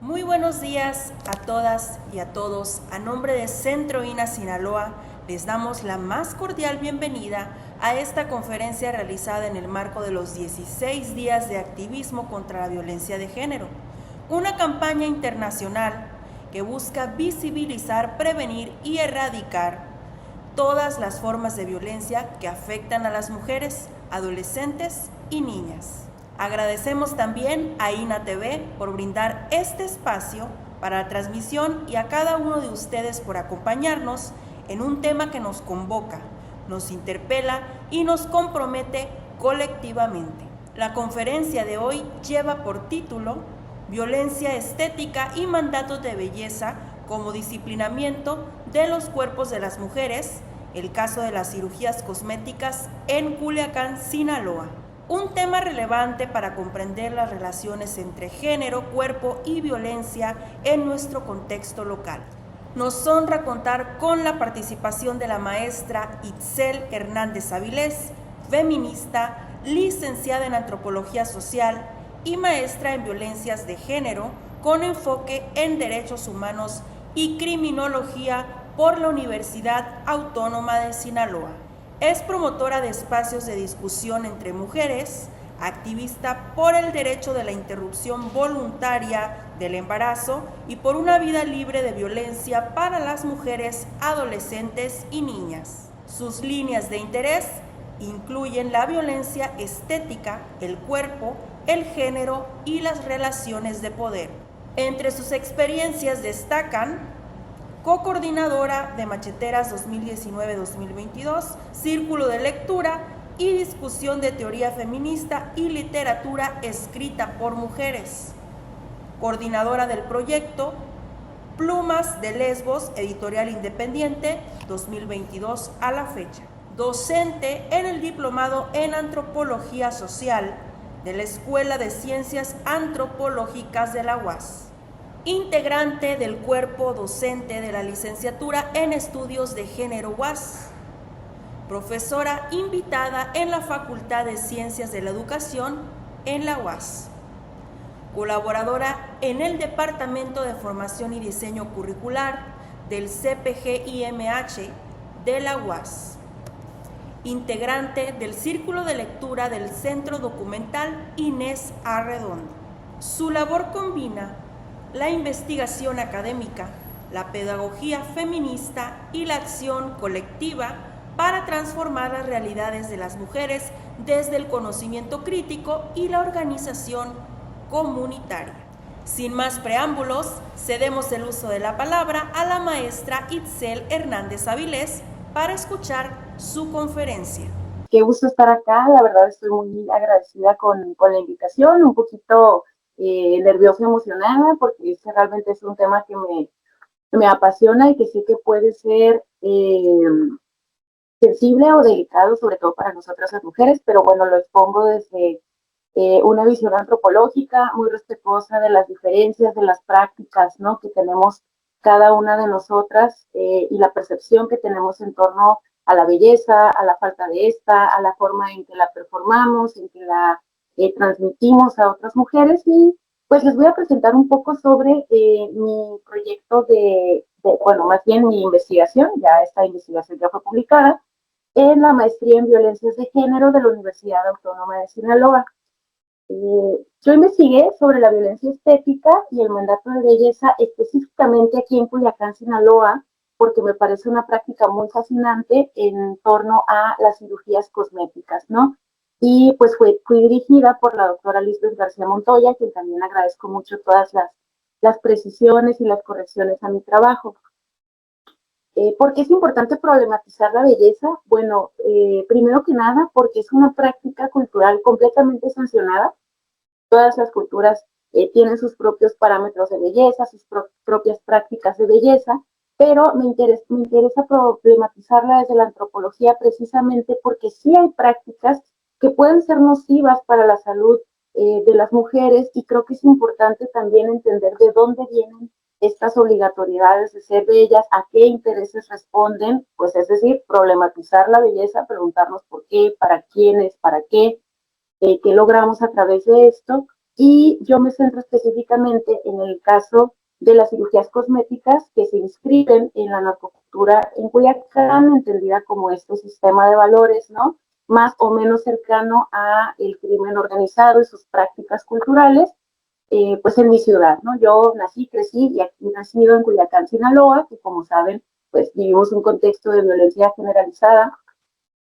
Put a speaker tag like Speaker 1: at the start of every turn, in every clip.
Speaker 1: Muy buenos días a todas y a todos. A nombre de Centro INA Sinaloa, les damos la más cordial bienvenida a esta conferencia realizada en el marco de los 16 días de activismo contra la violencia de género, una campaña internacional que busca visibilizar, prevenir y erradicar todas las formas de violencia que afectan a las mujeres, adolescentes y niñas. Agradecemos también a INA TV por brindar este espacio para la transmisión y a cada uno de ustedes por acompañarnos en un tema que nos convoca, nos interpela y nos compromete colectivamente. La conferencia de hoy lleva por título Violencia estética y mandatos de belleza como disciplinamiento de los cuerpos de las mujeres, el caso de las cirugías cosméticas en Culiacán, Sinaloa. Un tema relevante para comprender las relaciones entre género, cuerpo y violencia en nuestro contexto local. Nos honra contar con la participación de la maestra Itzel Hernández Avilés, feminista, licenciada en Antropología Social y maestra en Violencias de Género, con enfoque en Derechos Humanos y Criminología por la Universidad Autónoma de Sinaloa. Es promotora de espacios de discusión entre mujeres, activista por el derecho de la interrupción voluntaria del embarazo y por una vida libre de violencia para las mujeres, adolescentes y niñas. Sus líneas de interés incluyen la violencia estética, el cuerpo, el género y las relaciones de poder. Entre sus experiencias destacan co-coordinadora de Macheteras 2019-2022, Círculo de Lectura y Discusión de Teoría Feminista y Literatura escrita por mujeres, coordinadora del proyecto Plumas de Lesbos, Editorial Independiente 2022 a la fecha, docente en el Diplomado en Antropología Social de la Escuela de Ciencias Antropológicas de la UAS, integrante del cuerpo docente de la licenciatura en Estudios de Género UAS, profesora invitada en la Facultad de Ciencias de la Educación en la UAS, colaboradora en el Departamento de Formación y Diseño Curricular del CPG-IMH de la UAS, integrante del Círculo de Lectura del Centro Documental Inés Arredondo. Su labor combina la investigación académica, la pedagogía feminista y la acción colectiva para transformar las realidades de las mujeres desde el conocimiento crítico y la organización comunitaria. Sin más preámbulos, cedemos el uso de la palabra a la maestra Itzel Hernández Avilés para escuchar su conferencia.
Speaker 2: Qué gusto estar acá, la verdad estoy muy agradecida con la invitación, un poquito nerviosa, emocionada, porque este realmente es un tema que me apasiona y que sé que puede ser sensible o delicado, sobre todo para nosotras las mujeres, pero bueno, lo expongo desde una visión antropológica, muy respetuosa de las diferencias, de las prácticas, ¿no?, que tenemos cada una de nosotras y la percepción que tenemos en torno a la belleza, a la falta de esta, a la forma en que la performamos, en que la transmitimos a otras mujeres. Y pues les voy a presentar un poco sobre mi proyecto bueno, más bien mi investigación. Ya esta investigación ya fue publicada en la maestría en Violencias de Género de la Universidad Autónoma de Sinaloa. Yo investigué sobre la violencia estética y el mandato de belleza específicamente aquí en Culiacán, Sinaloa, porque me parece una práctica muy fascinante en torno a las cirugías cosméticas, ¿no? Y pues fui dirigida por la doctora Lisbeth García Montoya, quien también agradezco mucho todas las precisiones y las correcciones a mi trabajo. ¿Por qué es importante problematizar la belleza? Bueno, primero que nada, porque es una práctica cultural completamente sancionada. Todas las culturas tienen sus propios parámetros de belleza, sus propias prácticas de belleza, pero me interesa problematizarla desde la antropología precisamente porque sí hay prácticas que pueden ser nocivas para la salud de las mujeres, y creo que es importante también entender de dónde vienen estas obligatoriedades de ser bellas, a qué intereses responden, pues es decir, problematizar la belleza, preguntarnos por qué, para quiénes, para qué logramos a través de esto. y yo me centro específicamente en el caso de las cirugías cosméticas que se inscriben en la narcocultura en Culiacán, entendida como este sistema de valores, ¿no? Más o menos cercano a el crimen organizado y sus prácticas culturales, pues en mi ciudad, ¿no? Yo nací, crecí y aquí nacido en Culiacán, Sinaloa, que como saben, pues vivimos un contexto de violencia generalizada,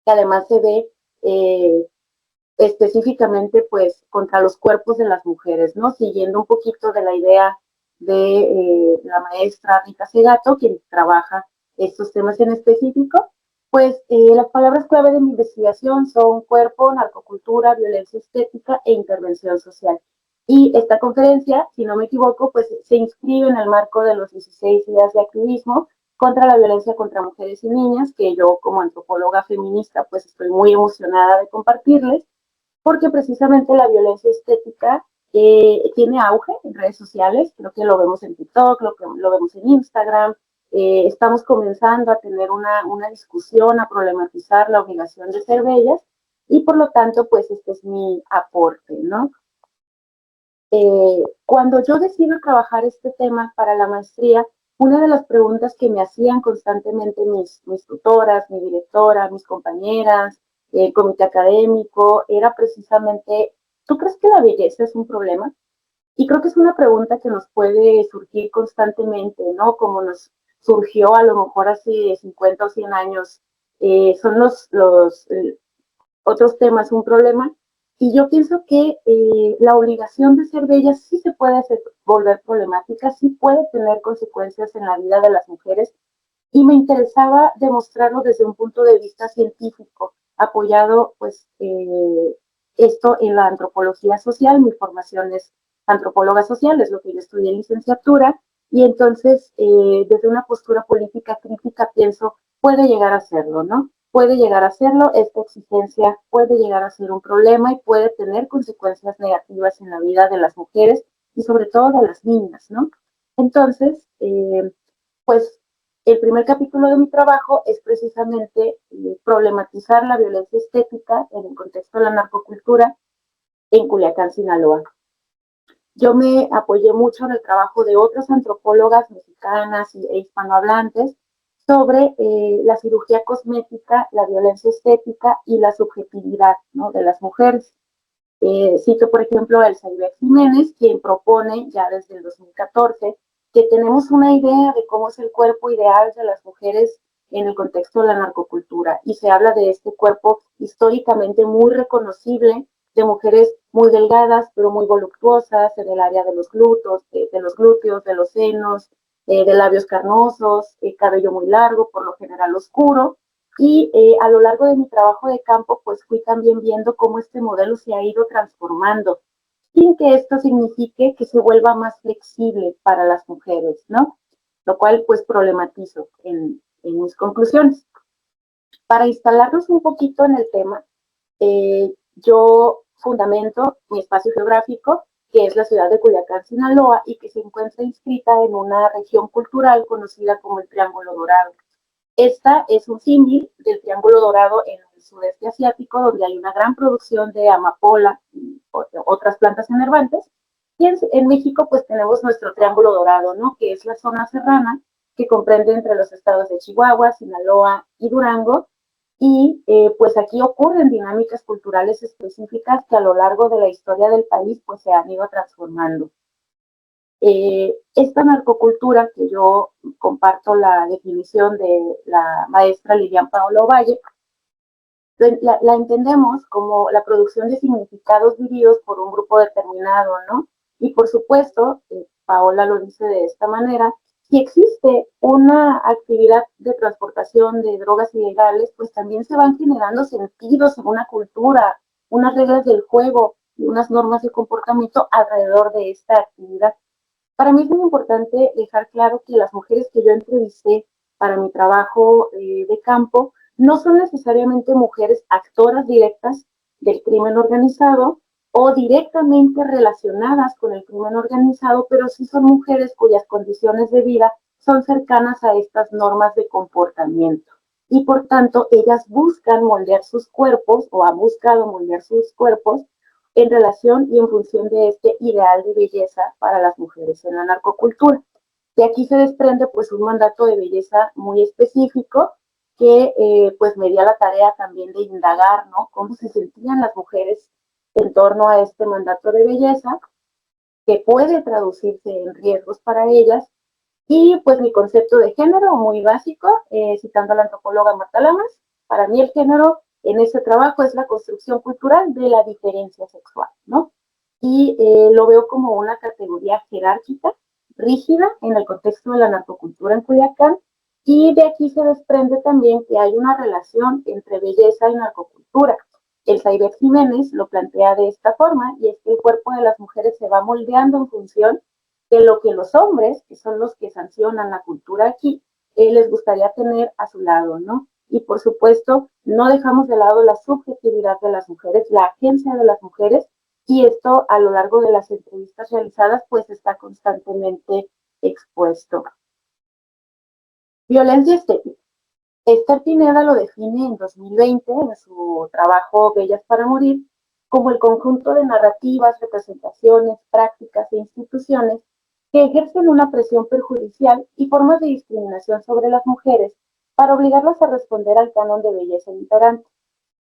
Speaker 2: que además se ve específicamente pues contra los cuerpos de las mujeres, ¿no? Siguiendo un poquito de la idea de la maestra Rita Segato, quien trabaja estos temas en específico, pues las palabras clave de mi investigación son cuerpo, narcocultura, violencia estética e intervención social. Y esta conferencia, si no me equivoco, pues se inscribe en el marco de los 16 días de activismo contra la violencia contra mujeres y niñas, que yo como antropóloga feminista pues estoy muy emocionada de compartirles, porque precisamente la violencia estética tiene auge en redes sociales, creo que lo vemos en TikTok, lo vemos en Instagram, estamos comenzando a tener una discusión, a problematizar la obligación de ser bellas, y por lo tanto, pues este es mi aporte, ¿no? Cuando yo decido trabajar este tema para la maestría, una de las preguntas que me hacían constantemente mis tutoras, mi directora, mis compañeras, el comité académico, era precisamente, ¿tú crees que la belleza es un problema? Y creo que es una pregunta que nos puede surgir constantemente, ¿no? Como nos surgió a lo mejor hace 50 o 100 años. Son los otros temas un problema. Y yo pienso que la obligación de ser bella sí se puede volver problemática, sí puede tener consecuencias en la vida de las mujeres, y me interesaba demostrarlo desde un punto de vista científico, apoyado pues esto en la antropología social. Mi formación es antropóloga social, es lo que yo estudié en licenciatura, y entonces desde una postura política crítica pienso, puede llegar a serlo, ¿no? Puede llegar a serlo, esta exigencia puede llegar a ser un problema y puede tener consecuencias negativas en la vida de las mujeres y sobre todo de las niñas, ¿no? Entonces, pues el primer capítulo de mi trabajo es precisamente problematizar la violencia estética en el contexto de la narcocultura en Culiacán, Sinaloa. Yo me apoyé mucho en el trabajo de otras antropólogas mexicanas e hispanohablantes sobre la cirugía cosmética, la violencia estética y la subjetividad, ¿no?, de las mujeres. Cito, por ejemplo, a Elsa Ivette Jiménez, quien propone ya desde el 2014 que tenemos una idea de cómo es el cuerpo ideal de las mujeres en el contexto de la narcocultura. Y se habla de este cuerpo históricamente muy reconocible, de mujeres muy delgadas, pero muy voluptuosas, en el área de los glúteos, de los senos, de labios carnosos, cabello muy largo, por lo general oscuro, y a lo largo de mi trabajo de campo, pues fui también viendo cómo este modelo se ha ido transformando, sin que esto signifique que se vuelva más flexible para las mujeres, ¿no? Lo cual pues problematizo en mis conclusiones. Para instalarnos un poquito en el tema, yo fundamento mi espacio geográfico, que es la ciudad de Culiacán, Sinaloa, y que se encuentra inscrita en una región cultural conocida como el Triángulo Dorado. Esta es un símil del Triángulo Dorado en el sudeste asiático, donde hay una gran producción de amapola y otras plantas enervantes. Y en México, pues tenemos nuestro Triángulo Dorado, ¿no?, que es la zona serrana que comprende entre los estados de Chihuahua, Sinaloa y Durango. Y pues aquí ocurren dinámicas culturales específicas que a lo largo de la historia del país pues se han ido transformando. Esta narcocultura, que yo comparto la definición de la maestra Lilian Paolo Valle, la entendemos como la producción de significados vividos por un grupo determinado, ¿no? Y por supuesto, Paola lo dice de esta manera, si existe una actividad de transportación de drogas ilegales, pues también se van generando sentidos en una cultura, unas reglas del juego y unas normas de comportamiento alrededor de esta actividad. Para mí es muy importante dejar claro que las mujeres que yo entrevisté para mi trabajo de campo no son necesariamente mujeres actoras directas del crimen organizado o directamente relacionadas con el crimen organizado, pero sí son mujeres cuyas condiciones de vida son cercanas a estas normas de comportamiento. Y por tanto, ellas buscan moldear sus cuerpos o han buscado moldear sus cuerpos en relación y en función de este ideal de belleza para las mujeres en la narcocultura. De aquí se desprende pues un mandato de belleza muy específico que pues me dio la tarea también de indagar, ¿no? Cómo se sentían las mujeres en torno a este mandato de belleza, que puede traducirse en riesgos para ellas, y pues mi concepto de género muy básico, citando a la antropóloga Marta Lamas, para mí el género en ese trabajo es la construcción cultural de la diferencia sexual, ¿no? Y lo veo como una categoría jerárquica, rígida en el contexto de la narcocultura en Culiacán, y de aquí se desprende también que hay una relación entre belleza y narcocultura. El Saibet Jiménez lo plantea de esta forma, y es que el cuerpo de las mujeres se va moldeando en función de lo que los hombres, que son los que sancionan la cultura aquí, les gustaría tener a su lado, ¿no? Y por supuesto, no dejamos de lado la subjetividad de las mujeres, la agencia de las mujeres, y esto a lo largo de las entrevistas realizadas, pues está constantemente expuesto. Violencia estética. Esther Pineda lo define en 2020 en su trabajo Bellas para Morir como el conjunto de narrativas, representaciones, prácticas e instituciones que ejercen una presión perjudicial y formas de discriminación sobre las mujeres para obligarlas a responder al canon de belleza imperante.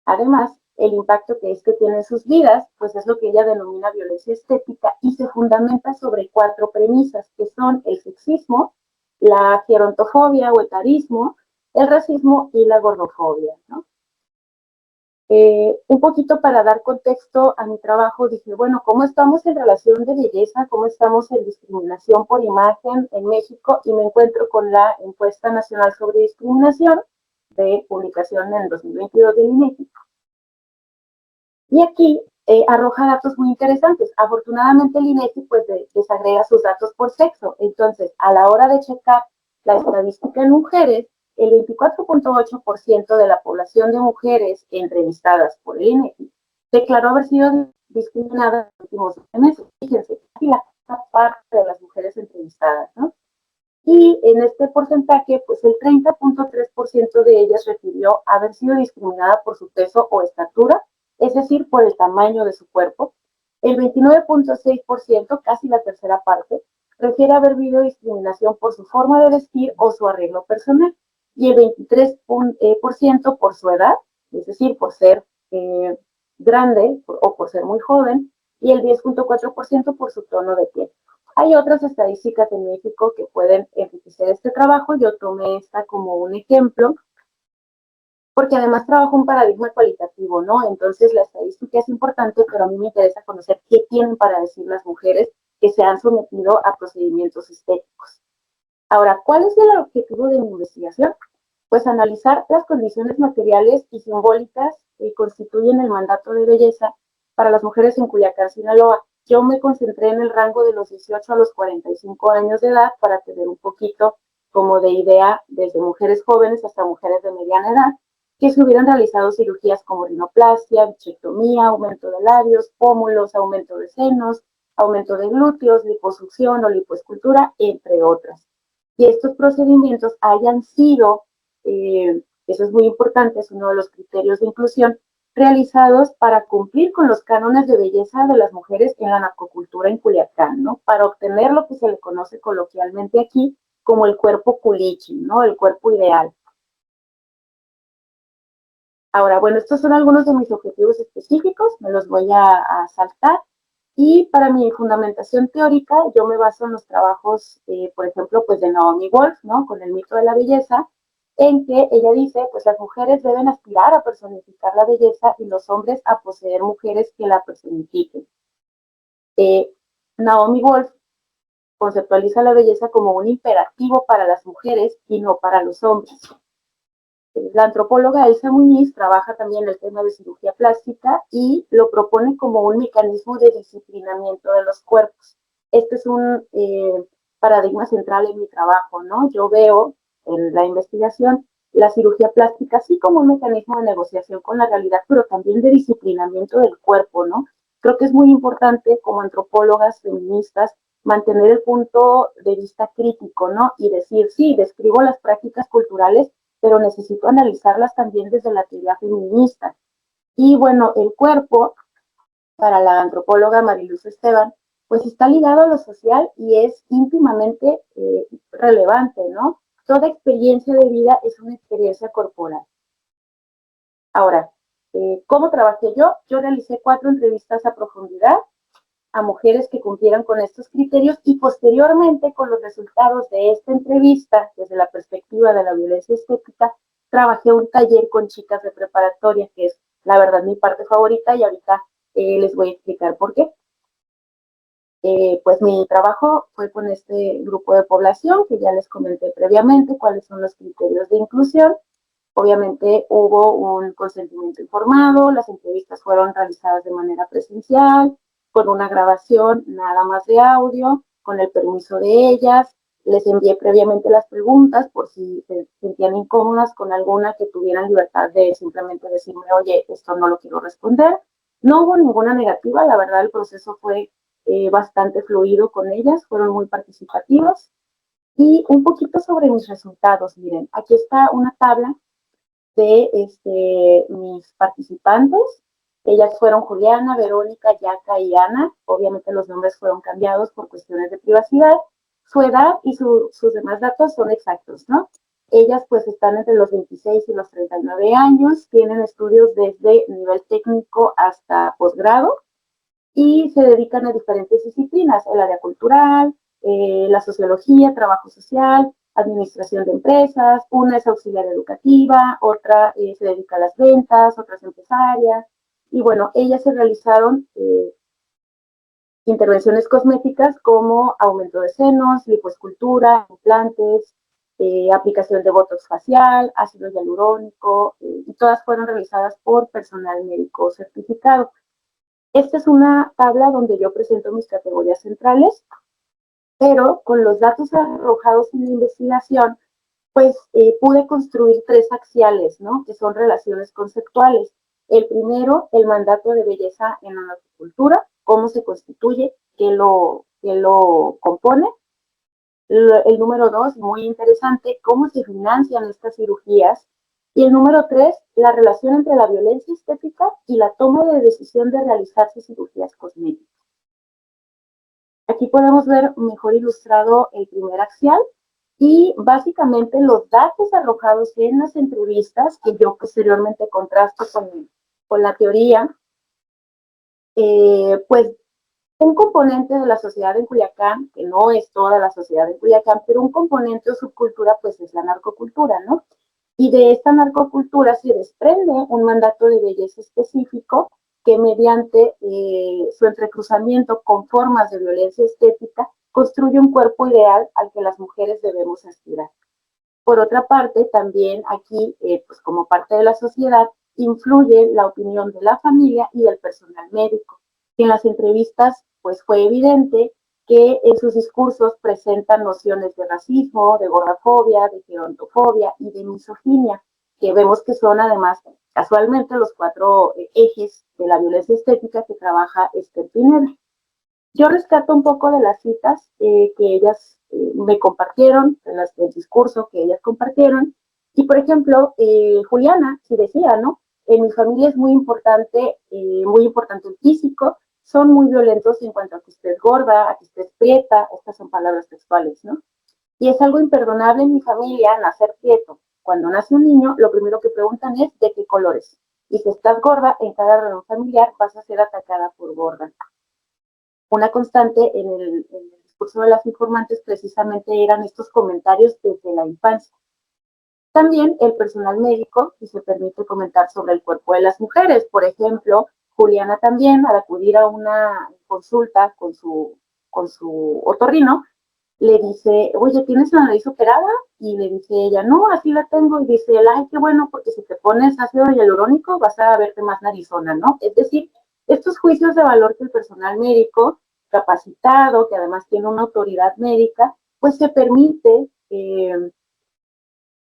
Speaker 2: Además, el impacto que esto tiene en sus vidas, pues es lo que ella denomina violencia estética y se fundamenta sobre 4 premisas, que son el sexismo, la gerontofobia o etarismo, el racismo y la gordofobia, ¿no? Un poquito para dar contexto a mi trabajo, dije, bueno, ¿cómo estamos en relación de belleza? ¿Cómo estamos en discriminación por imagen en México? Y me encuentro con la encuesta nacional sobre discriminación de publicación en 2022 del INEGI. Y aquí arroja datos muy interesantes. Afortunadamente el INEGI pues desagrega sus datos por sexo. Entonces, a la hora de checar la estadística en mujeres, el 24.8% de la población de mujeres entrevistadas por el INEGI declaró haber sido discriminada en los últimos 12 meses. Fíjense, casi la parte de las mujeres entrevistadas, ¿no? Y en este porcentaje, pues el 30.3% de ellas refirió haber sido discriminada por su peso o estatura, es decir, por el tamaño de su cuerpo. El 29.6%, casi la tercera parte, refiere haber vivido discriminación por su forma de vestir o su arreglo personal. Y el 23% por su edad, es decir, por ser grande o por ser muy joven, y el 10.4% por su tono de piel. Hay otras estadísticas en México que pueden enriquecer este trabajo. Yo tomé esta como un ejemplo, porque además trabajo un paradigma cualitativo, ¿no? Entonces la estadística es importante, pero a mí me interesa conocer qué tienen para decir las mujeres que se han sometido a procedimientos estéticos. Ahora, ¿cuál es el objetivo de mi investigación? Pues analizar las condiciones materiales y simbólicas que constituyen el mandato de belleza para las mujeres en Culiacán, Sinaloa. Yo me concentré en el rango de los 18 a los 45 años de edad para tener un poquito como de idea desde mujeres jóvenes hasta mujeres de mediana edad que se hubieran realizado cirugías como rinoplastia, bichectomía, aumento de labios, pómulos, aumento de senos, aumento de glúteos, liposucción o lipoescultura, entre otras. Y estos procedimientos hayan sido, eso es muy importante, es uno de los criterios de inclusión, realizados para cumplir con los cánones de belleza de las mujeres en la narcocultura en Culiacán, ¿no? Para obtener lo que se le conoce coloquialmente aquí como el cuerpo culichi, ¿no? El cuerpo ideal. Ahora, bueno, estos son algunos de mis objetivos específicos, me los voy a saltar. Y para mi fundamentación teórica, yo me baso en los trabajos, por ejemplo, pues de Naomi Wolf, ¿no? Con el mito de la belleza, en que ella dice, pues las mujeres deben aspirar a personificar la belleza y los hombres a poseer mujeres que la personifiquen. Naomi Wolf conceptualiza la belleza como un imperativo para las mujeres y no para los hombres. La antropóloga Elsa Muñiz trabaja también el tema de cirugía plástica y lo propone como un mecanismo de disciplinamiento de los cuerpos. Este es un paradigma central en mi trabajo, ¿no? Yo veo en la investigación la cirugía plástica sí como un mecanismo de negociación con la realidad, pero también de disciplinamiento del cuerpo, ¿no? Creo que es muy importante como antropólogas feministas mantener el punto de vista crítico, ¿no? Y decir, sí, describo las prácticas culturales, pero necesito analizarlas también desde la teoría feminista. Y bueno, el cuerpo para la antropóloga Mariluz Esteban, pues está ligado a lo social y es íntimamente relevante, ¿no? Toda experiencia de vida es una experiencia corporal. Ahora, ¿cómo trabajé yo? Yo realicé 4 entrevistas a profundidad a mujeres que cumplieran con estos criterios y posteriormente con los resultados de esta entrevista, desde la perspectiva de la violencia estética, trabajé un taller con chicas de preparatoria, que es la verdad mi parte favorita y ahorita les voy a explicar por qué. Pues mi trabajo fue con este grupo de población que ya les comenté previamente cuáles son los criterios de inclusión. Obviamente hubo un consentimiento informado, las entrevistas fueron realizadas de manera presencial, con una grabación nada más de audio, con el permiso de ellas. Les envié previamente las preguntas por si se sentían incómodas con alguna, que tuvieran libertad de simplemente decirme, oye, esto no lo quiero responder. No hubo ninguna negativa, la verdad el proceso fue bastante fluido con ellas, fueron muy participativas. Y un poquito sobre mis resultados, miren, aquí está una tabla de mis participantes. Ellas fueron Juliana, Verónica, Yaca y Ana. Obviamente los nombres fueron cambiados por cuestiones de privacidad. Su edad y sus demás datos son exactos, ¿no? Ellas pues están entre los 26 y los 39 años, tienen estudios desde nivel técnico hasta posgrado y se dedican a diferentes disciplinas, el área cultural, la sociología, trabajo social, administración de empresas, una es auxiliar educativa, otra se dedica a las ventas, otra es empresaria, y bueno, ellas se realizaron intervenciones cosméticas como aumento de senos, lipoescultura, implantes, aplicación de botox facial, ácido hialurónico, y todas fueron realizadas por personal médico certificado. Esta es una tabla donde yo presento mis categorías centrales, pero con los datos arrojados en la investigación, pues pude construir 3 axiales, ¿no? Que son relaciones conceptuales. El primero, el mandato de belleza en la narcocultura, cómo se constituye, qué lo compone. El número 2, muy interesante, cómo se financian estas cirugías. Y el número 3, la relación entre la violencia estética y la toma de decisión de realizarse cirugías cosméticas. Aquí podemos ver mejor ilustrado el primer axial y básicamente los datos arrojados en las entrevistas, que yo posteriormente contrasto con la teoría, pues un componente de la sociedad en Culiacán, que no es toda la sociedad en Culiacán, pero un componente o subcultura, pues es la narcocultura, ¿no? Y de esta narcocultura se desprende un mandato de belleza específico que mediante su entrecruzamiento con formas de violencia estética construye un cuerpo ideal al que las mujeres debemos aspirar. Por otra parte, también aquí, pues como parte de la sociedad, influye la opinión de la familia y del personal médico. En las entrevistas, pues fue evidente que en sus discursos presentan nociones de racismo, de gordofobia, de gerontofobia y de misoginia, que vemos que son además casualmente los 4 ejes de la violencia estética que trabaja Esther Pineda. Yo rescato un poco de las citas que ellas me compartieron, del discurso que ellas compartieron. Y, por ejemplo, Juliana sí decía, ¿no? En mi familia es muy importante el físico, son muy violentos en cuanto a que usted es gorda, a que usted es prieta, estas son palabras textuales, ¿no? Y es algo imperdonable en mi familia nacer prieto. Cuando nace un niño, lo primero que preguntan es de qué colores. Y si estás gorda, en cada reunión familiar vas a ser atacada por gorda. Una constante en el discurso de las informantes precisamente eran estos comentarios desde la infancia. También el personal médico, y se permite comentar sobre el cuerpo de las mujeres. Por ejemplo, Juliana también, al acudir a una consulta con su otorrino, le dice, oye, ¿tienes la nariz operada? Y le dice ella, no, así la tengo. Y dice él, ay, qué bueno, porque si te pones ácido hialurónico vas a verte más narizona, ¿no? Es decir, estos juicios de valor que el personal médico capacitado, que además tiene una autoridad médica, pues se permite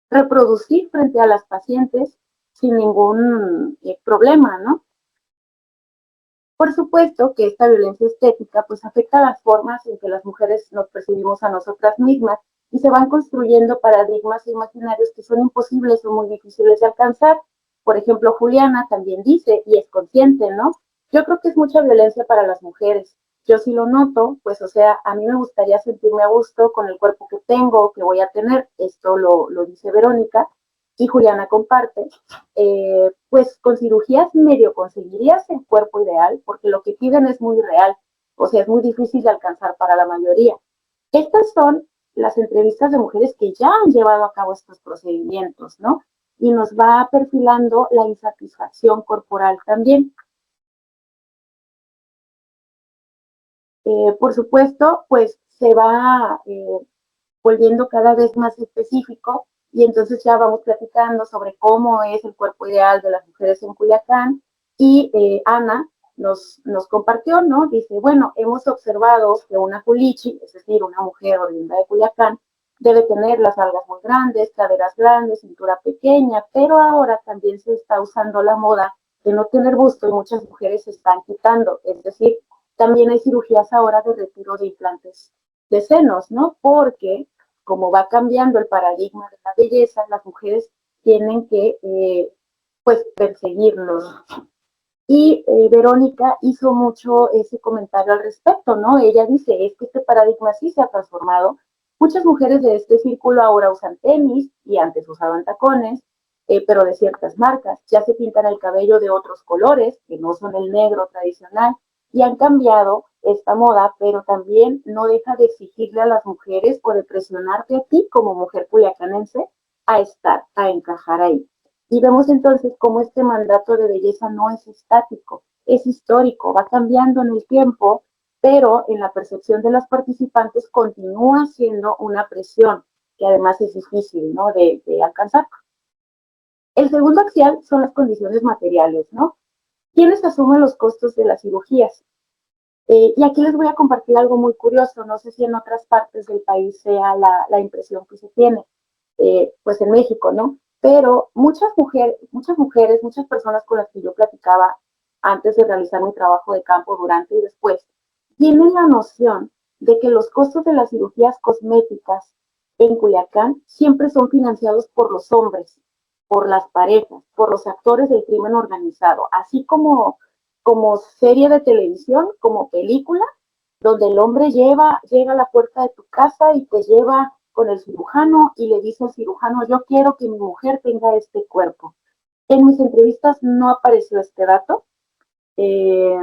Speaker 2: reproducir frente a las pacientes sin ningún problema, ¿no? Por supuesto que esta violencia estética pues afecta las formas en que las mujeres nos percibimos a nosotras mismas y se van construyendo paradigmas imaginarios que son imposibles o muy difíciles de alcanzar. Por ejemplo, Juliana también dice, y es consciente, ¿no? Yo creo que es mucha violencia para las mujeres. Yo sí lo noto, pues, o sea, a mí me gustaría sentirme a gusto con el cuerpo que tengo, que voy a tener. Esto lo dice Verónica y Juliana comparte. Pues con cirugías medio conseguirías el cuerpo ideal, porque lo que piden es muy real, o sea, es muy difícil de alcanzar para la mayoría. Estas son las entrevistas de mujeres que ya han llevado a cabo estos procedimientos, ¿no? Y nos va perfilando la insatisfacción corporal también. Por supuesto, pues se va volviendo cada vez más específico y entonces ya vamos platicando sobre cómo es el cuerpo ideal de las mujeres en Culiacán y Ana nos compartió, ¿no? Dice, bueno, hemos observado que una culichi, es decir, una mujer oriunda de Culiacán, debe tener las algas muy grandes, caderas grandes, cintura pequeña, pero ahora también se está usando la moda de no tener busto y muchas mujeres se están quitando, es decir, también hay cirugías ahora de retiro de implantes de senos, ¿no? Porque como va cambiando el paradigma de la belleza, las mujeres tienen que, pues, perseguirlos. Y Verónica hizo mucho ese comentario al respecto, ¿no? Ella dice, es que este paradigma sí se ha transformado. Muchas mujeres de este círculo ahora usan tenis y antes usaban tacones, pero de ciertas marcas. Ya se pintan el cabello de otros colores, que no son el negro tradicional, y han cambiado esta moda, pero también no deja de exigirle a las mujeres o de presionarte a ti como mujer culiacanense a estar, a encajar ahí. Y vemos entonces cómo este mandato de belleza no es estático, es histórico, va cambiando en el tiempo, pero en la percepción de las participantes continúa siendo una presión que además es difícil, ¿no? de alcanzar. El segundo axial son las condiciones materiales, ¿no? ¿Quiénes asumen los costos de las cirugías? Y aquí les voy a compartir algo muy curioso, no sé si en otras partes del país sea la impresión que se tiene, pues en México, ¿no? Pero muchas personas con las que yo platicaba antes de realizar mi trabajo de campo, durante y después, tienen la noción de que los costos de las cirugías cosméticas en Culiacán siempre son financiados por los hombres, por las parejas, por los actores del crimen organizado, así como serie de televisión, como película, donde el hombre llega a la puerta de tu casa y te lleva con el cirujano y le dice al cirujano, yo quiero que mi mujer tenga este cuerpo. En mis entrevistas no apareció este dato. Eh,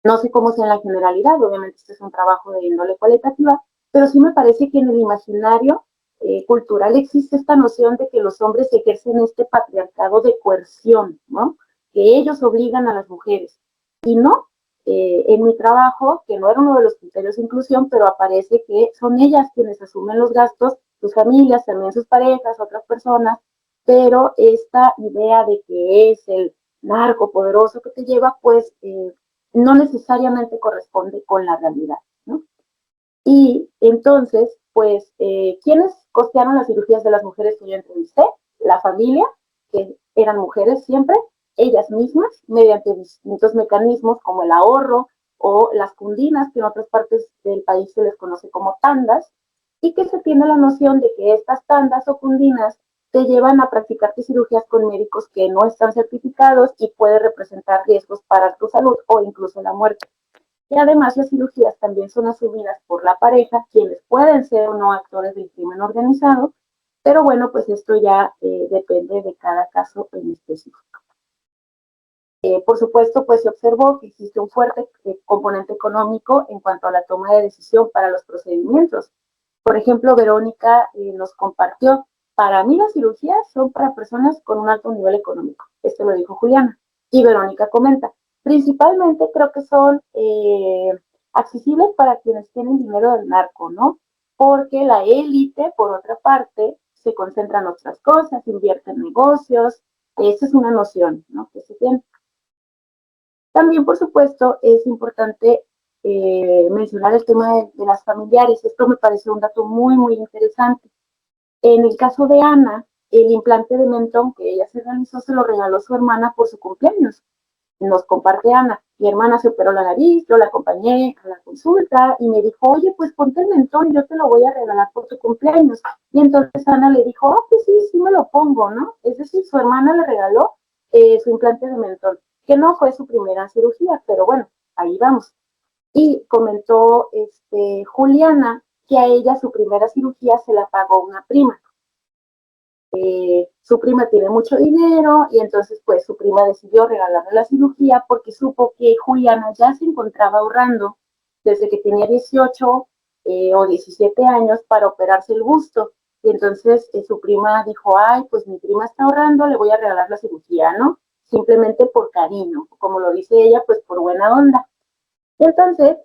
Speaker 2: no sé cómo sea en la generalidad, obviamente este es un trabajo de índole cualitativa, pero sí me parece que en el imaginario cultural existe esta noción de que los hombres ejercen este patriarcado de coerción, ¿no? Que ellos obligan a las mujeres. Y no, en mi trabajo, que no era uno de los criterios de inclusión, pero aparece que son ellas quienes asumen los gastos, sus familias, también sus parejas, otras personas, pero esta idea de que es el narco poderoso que te lleva, pues no necesariamente corresponde con la realidad, ¿no? Y entonces, pues, ¿quiénes costearon las cirugías de las mujeres que yo entrevisté? La familia, que eran mujeres siempre, ellas mismas, mediante distintos mecanismos como el ahorro o las cundinas, que en otras partes del país se les conoce como tandas, y que se tiene la noción de que estas tandas o cundinas te llevan a practicarte cirugías con médicos que no están certificados y puede representar riesgos para tu salud o incluso la muerte. Y además las cirugías también son asumidas por la pareja, quienes pueden ser o no actores del crimen organizado, pero bueno, pues esto ya depende de cada caso en específico. Por supuesto, pues se observó que existe un fuerte componente económico en cuanto a la toma de decisión para los procedimientos. Por ejemplo, Verónica nos compartió, para mí las cirugías son para personas con un alto nivel económico. Esto lo dijo Juliana. Y Verónica comenta, principalmente creo que son accesibles para quienes tienen dinero del narco, ¿no? Porque la élite, por otra parte, se concentra en otras cosas, invierte en negocios. Esa es una noción, ¿no? Que se tiene. También, por supuesto, es importante mencionar el tema de las familiares. Esto me pareció un dato muy, muy interesante. En el caso de Ana, el implante de mentón que ella se realizó se lo regaló su hermana por su cumpleaños. Nos comparte Ana, mi hermana se operó la nariz, yo la acompañé a la consulta y me dijo, oye, pues ponte el mentón, yo te lo voy a regalar por tu cumpleaños. Y entonces Ana le dijo, oh, pues sí, sí me lo pongo, ¿no? Es decir, su hermana le regaló su implante de mentón. que no fue su primera cirugía, pero bueno, ahí vamos. Y comentó Juliana que a ella su primera cirugía se la pagó una prima. Su prima tiene mucho dinero y entonces pues su prima decidió regalarle la cirugía porque supo que Juliana ya se encontraba ahorrando desde que tenía 18 o 17 años para operarse el busto. Y entonces su prima dijo, ay, pues mi prima está ahorrando, le voy a regalar la cirugía, ¿no? Simplemente por cariño, como lo dice ella, pues por buena onda. Y entonces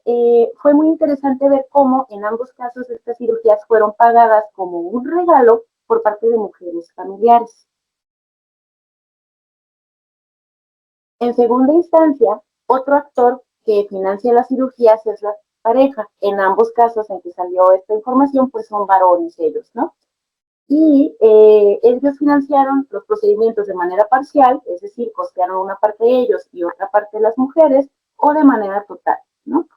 Speaker 2: fue muy interesante ver cómo en ambos casos estas cirugías fueron pagadas como un regalo por parte de mujeres familiares. En segunda instancia, otro actor que financia las cirugías es la pareja. En ambos casos en que salió esta información, pues son varones ellos, ¿no? Y ellos financiaron los procedimientos de manera parcial, es decir, costearon una parte de ellos y otra parte de las mujeres, o de manera total, ¿no?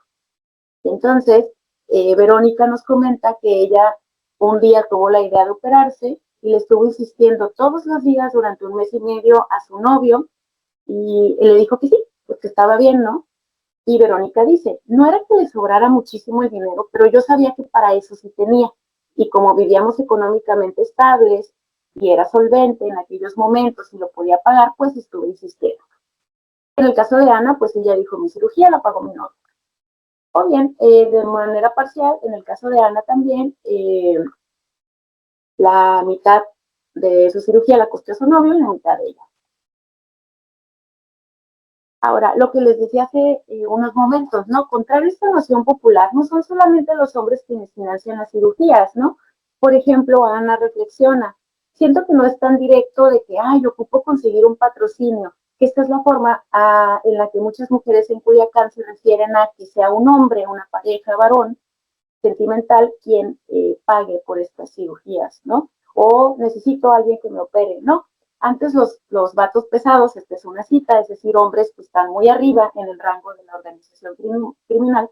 Speaker 2: Entonces, Verónica nos comenta que ella un día tuvo la idea de operarse y le estuvo insistiendo todos los días durante un mes y medio a su novio y él le dijo que sí, pues que estaba bien, ¿no? Y Verónica dice, no era que le sobrara muchísimo el dinero, pero yo sabía que para eso sí tenía. Y como vivíamos económicamente estables y era solvente en aquellos momentos y lo podía pagar, pues estuve insistiendo. En el caso de Ana, pues ella dijo, mi cirugía la pagó mi novio. O bien, de manera parcial, en el caso de Ana también, la mitad de su cirugía la costeó su novio y la mitad de ella. Ahora, lo que les decía hace unos momentos, ¿no? Contrario a esta noción popular, no son solamente los hombres quienes financian las cirugías, ¿no? Por ejemplo, Ana reflexiona, siento que no es tan directo de que, ay, ocupo conseguir un patrocinio, que esta es la forma en la que muchas mujeres en Culiacán se refieren a que sea un hombre, una pareja, varón, sentimental quien pague por estas cirugías, ¿no? O necesito a alguien que me opere, ¿no? Antes los vatos pesados, esta es una cita, es decir, hombres que están muy arriba en el rango de la organización criminal,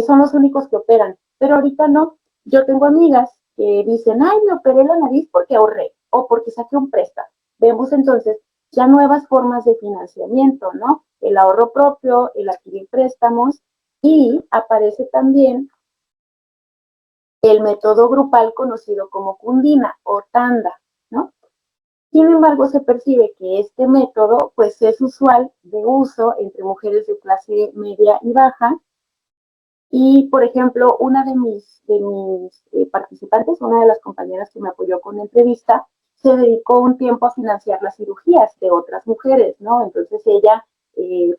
Speaker 2: son los únicos que operan. Pero ahorita no. Yo tengo amigas que dicen, ay, me operé la nariz porque ahorré o porque saqué un préstamo. Vemos entonces ya nuevas formas de financiamiento, ¿no? El ahorro propio, el adquirir préstamos y aparece también el método grupal conocido como Kundina o Tanda, ¿no? Sin embargo, se percibe que este método pues es usual de uso entre mujeres de clase media y baja. Y, por ejemplo, una de mis participantes, una de las compañeras que me apoyó con la entrevista, se dedicó un tiempo a financiar las cirugías de otras mujeres, ¿no? Entonces ella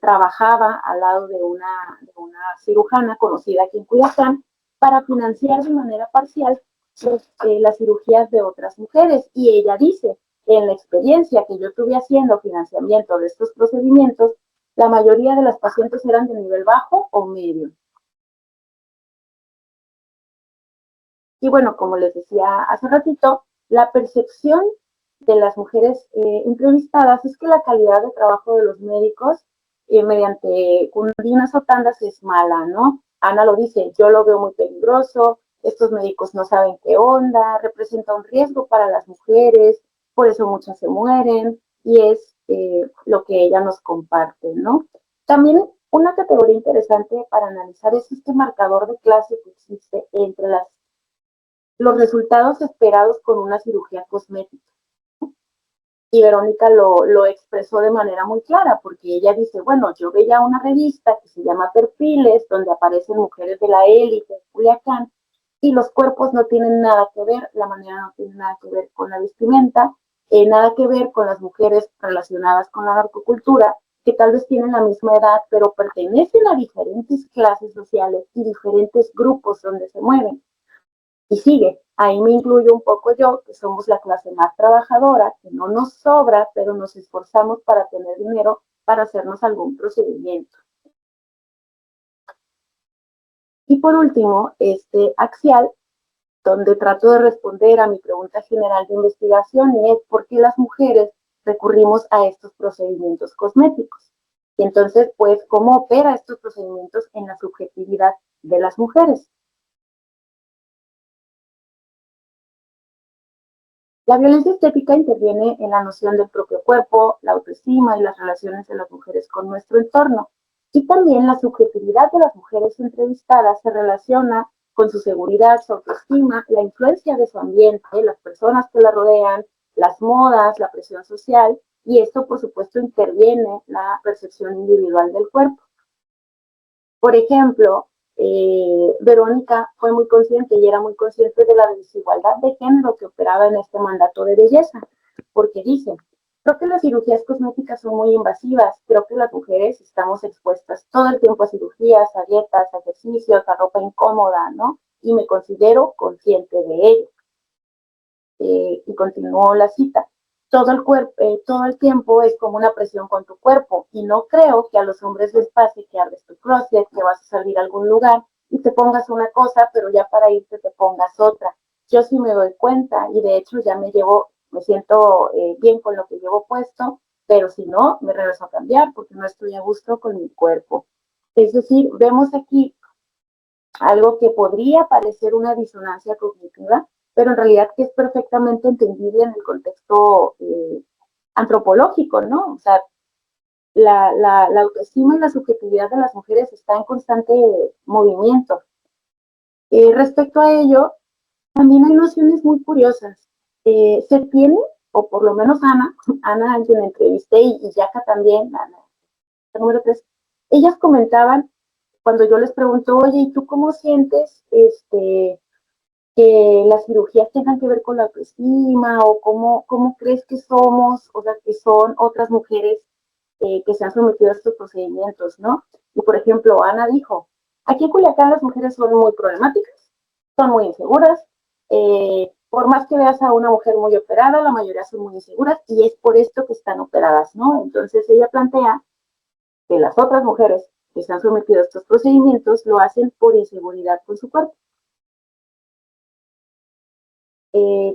Speaker 2: trabajaba al lado de una cirujana conocida aquí en Culiacán para financiar de manera parcial las cirugías de otras mujeres. Y ella dice, en la experiencia que yo tuve haciendo financiamiento de estos procedimientos, la mayoría de las pacientes eran de nivel bajo o medio. Y bueno, como les decía hace ratito, la percepción de las mujeres entrevistadas es que la calidad de trabajo de los médicos mediante cundinas o tandas es mala, ¿no? Ana lo dice, yo lo veo muy peligroso, estos médicos no saben qué onda, representa un riesgo para las mujeres, por eso muchas se mueren, y es lo que ella nos comparte, ¿no? También una categoría interesante para analizar es este marcador de clase que existe entre los resultados esperados con una cirugía cosmética. Y Verónica lo expresó de manera muy clara, porque ella dice, bueno, yo veía una revista que se llama Perfiles, donde aparecen mujeres de la élite, Culiacán, y los cuerpos no tienen nada que ver, la manera no tiene nada que ver con la vestimenta, nada que ver con las mujeres relacionadas con la narcocultura, que tal vez tienen la misma edad, pero pertenecen a diferentes clases sociales y diferentes grupos donde se mueven. Y sigue, ahí me incluyo un poco yo, que somos la clase más trabajadora, que no nos sobra, pero nos esforzamos para tener dinero para hacernos algún procedimiento. Y por último, este axial, donde trato de responder a mi pregunta general de investigación, y es por qué las mujeres recurrimos a estos procedimientos cosméticos. Y entonces, pues, ¿cómo opera estos procedimientos en la subjetividad de las mujeres? La violencia estética interviene en la noción del propio cuerpo, la autoestima y las relaciones de las mujeres con nuestro entorno. Y también la subjetividad de las mujeres entrevistadas se relaciona con su seguridad, su autoestima, la influencia de su ambiente, las personas que la rodean, las modas, la presión social, y esto, por supuesto, interviene la percepción individual del cuerpo. Por ejemplo, Verónica fue muy consciente y era muy consciente de la desigualdad de género que operaba en este mandato de belleza, porque dice, creo que las cirugías cosméticas son muy invasivas, creo que las mujeres estamos expuestas todo el tiempo a cirugías, a dietas, a ejercicios, a ropa incómoda, ¿no? Y me considero consciente de ello. Y continuó la cita. Todo el tiempo es como una presión con tu cuerpo y no creo que a los hombres les pase que abres tu closet, que vas a salir a algún lugar y te pongas una cosa, pero ya para irte te pongas otra. Yo sí me doy cuenta y de hecho ya me siento bien con lo que llevo puesto, pero si no, me regreso a cambiar porque no estoy a gusto con mi cuerpo. Es decir, vemos aquí algo que podría parecer una disonancia cognitiva, pero en realidad que es perfectamente entendible en el contexto antropológico, ¿no? O sea, la autoestima y la subjetividad de las mujeres está en constante movimiento. Respecto a ello, también hay nociones muy curiosas. Se tiene, o por lo menos Ana, a quien entrevisté, y Yaka también, Ana, número 3, ellas comentaban, cuando yo les pregunto, oye, ¿y tú cómo sientes que las cirugías tengan que ver con la autoestima o cómo crees que somos, o sea, que son otras mujeres que se han sometido a estos procedimientos, ¿no? Y por ejemplo, Ana dijo, aquí en Culiacán las mujeres son muy problemáticas, son muy inseguras, por más que veas a una mujer muy operada, la mayoría son muy inseguras y es por esto que están operadas, ¿no? Entonces ella plantea que las otras mujeres que se han sometido a estos procedimientos lo hacen por inseguridad con su cuerpo.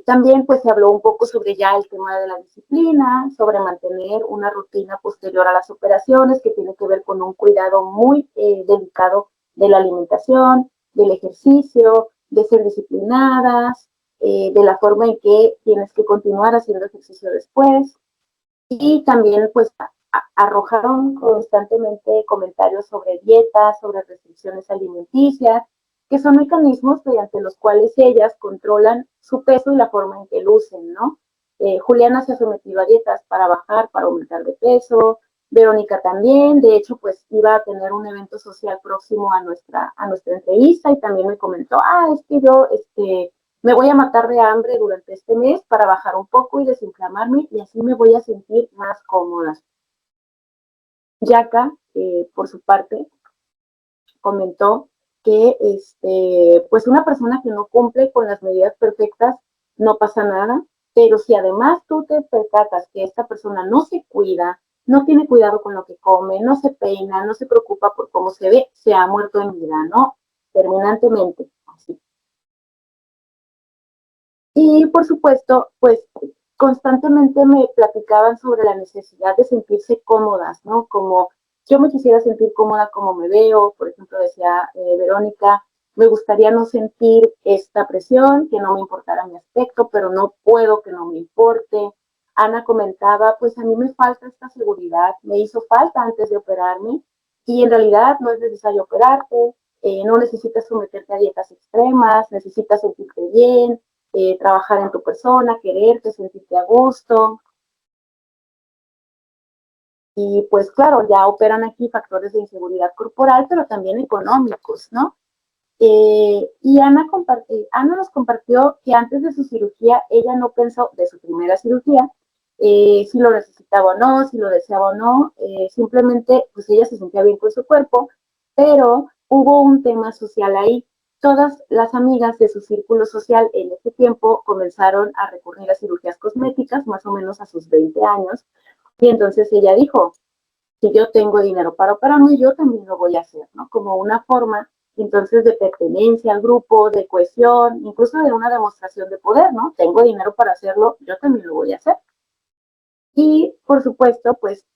Speaker 2: También pues se habló un poco sobre ya el tema de la disciplina, sobre mantener una rutina posterior a las operaciones que tiene que ver con un cuidado muy delicado de la alimentación, del ejercicio, de ser disciplinadas, de la forma en que tienes que continuar haciendo ejercicio después. Y también pues arrojaron constantemente comentarios sobre dietas, sobre restricciones alimenticias, que son mecanismos mediante los cuales ellas controlan su peso y la forma en que lucen, ¿no? Juliana se ha sometido a dietas para bajar, para aumentar de peso, Verónica también, de hecho, pues iba a tener un evento social próximo a nuestra entrevista y también me comentó, es que yo, me voy a matar de hambre durante este mes para bajar un poco y desinflamarme y así me voy a sentir más cómoda. Yaka, por su parte, comentó que pues una persona que no cumple con las medidas perfectas no pasa nada, pero si además tú te percatas que esta persona no se cuida, no tiene cuidado con lo que come, no se peina, no se preocupa por cómo se ve, se ha muerto en vida, ¿no? Terminantemente. Así. Y por supuesto, pues constantemente me platicaban sobre la necesidad de sentirse cómodas, ¿no? Como yo me quisiera sentir cómoda como me veo, por ejemplo, decía Verónica, me gustaría no sentir esta presión, que no me importara mi aspecto, pero no puedo que no me importe. Ana comentaba, pues a mí me falta esta seguridad, me hizo falta antes de operarme y en realidad no es necesario operarte, no necesitas someterte a dietas extremas, necesitas sentirte bien, trabajar en tu persona, quererte, sentirte a gusto. Y pues claro, ya operan aquí factores de inseguridad corporal, pero también económicos, ¿no? Y Ana nos compartió que antes de su cirugía, ella no pensó, de su primera cirugía, si lo necesitaba o no, si lo deseaba o no, simplemente pues ella se sentía bien con su cuerpo, pero hubo un tema social ahí. Todas las amigas de su círculo social en ese tiempo comenzaron a recurrir a cirugías cosméticas, más o menos a sus 20 años, y entonces ella dijo, si yo tengo dinero para operarme, yo también lo voy a hacer, ¿no? Como una forma entonces de pertenencia al grupo, de cohesión, incluso de una demostración de poder, ¿no? Tengo dinero para hacerlo, yo también lo voy a hacer. Y por supuesto, pues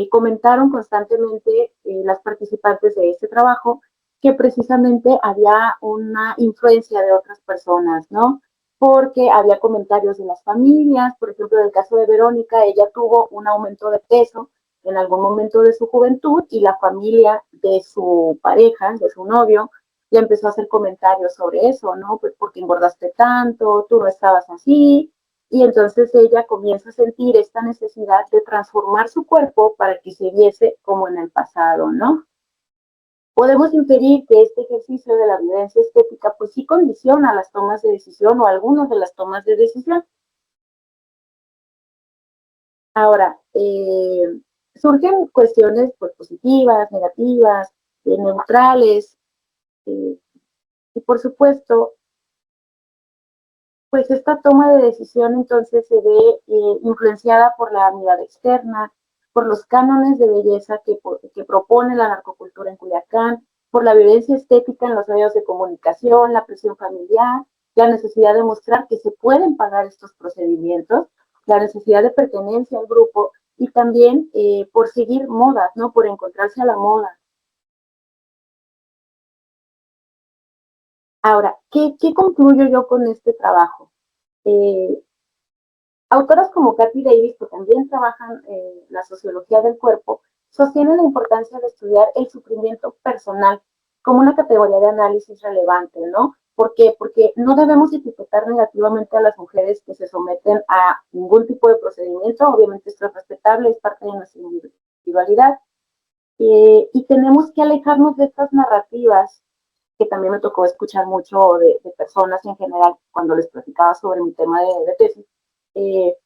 Speaker 2: comentaron constantemente las participantes de este trabajo que precisamente había una influencia de otras personas, ¿no? porque había comentarios de las familias. Por ejemplo, en el caso de Verónica, ella tuvo un aumento de peso en algún momento de su juventud y la familia de su pareja, de su novio, ya empezó a hacer comentarios sobre eso, ¿no? Pues porque engordaste tanto, tú no estabas así, y entonces ella comienza a sentir esta necesidad de transformar su cuerpo para que se viese como en el pasado, ¿no? Podemos inferir que este ejercicio de la violencia estética pues sí condiciona las tomas de decisión o algunas de las tomas de decisión. Ahora, surgen cuestiones pues, positivas, negativas, neutrales, eh, y por supuesto, pues esta toma de decisión entonces se ve influenciada por la mirada externa, por los cánones de belleza que propone la narcocultura en Culiacán, por la violencia estética en los medios de comunicación, la presión familiar, la necesidad de mostrar que se pueden pagar estos procedimientos, la necesidad de pertenencia al grupo y también por seguir modas, ¿no? Por encontrarse a la moda. Ahora, ¿qué concluyo yo con este trabajo? Eh, Autoras como Kathy Davis, que también trabajan la sociología del cuerpo, sostienen la importancia de estudiar el sufrimiento personal como una categoría de análisis relevante, ¿no? ¿Por qué? Porque no debemos etiquetar negativamente a las mujeres que se someten a ningún tipo de procedimiento. Obviamente esto es respetable, es parte de nuestra individualidad. Y tenemos que alejarnos de estas narrativas que también me tocó escuchar mucho de personas en general cuando les platicaba sobre mi tema de tesis, eh,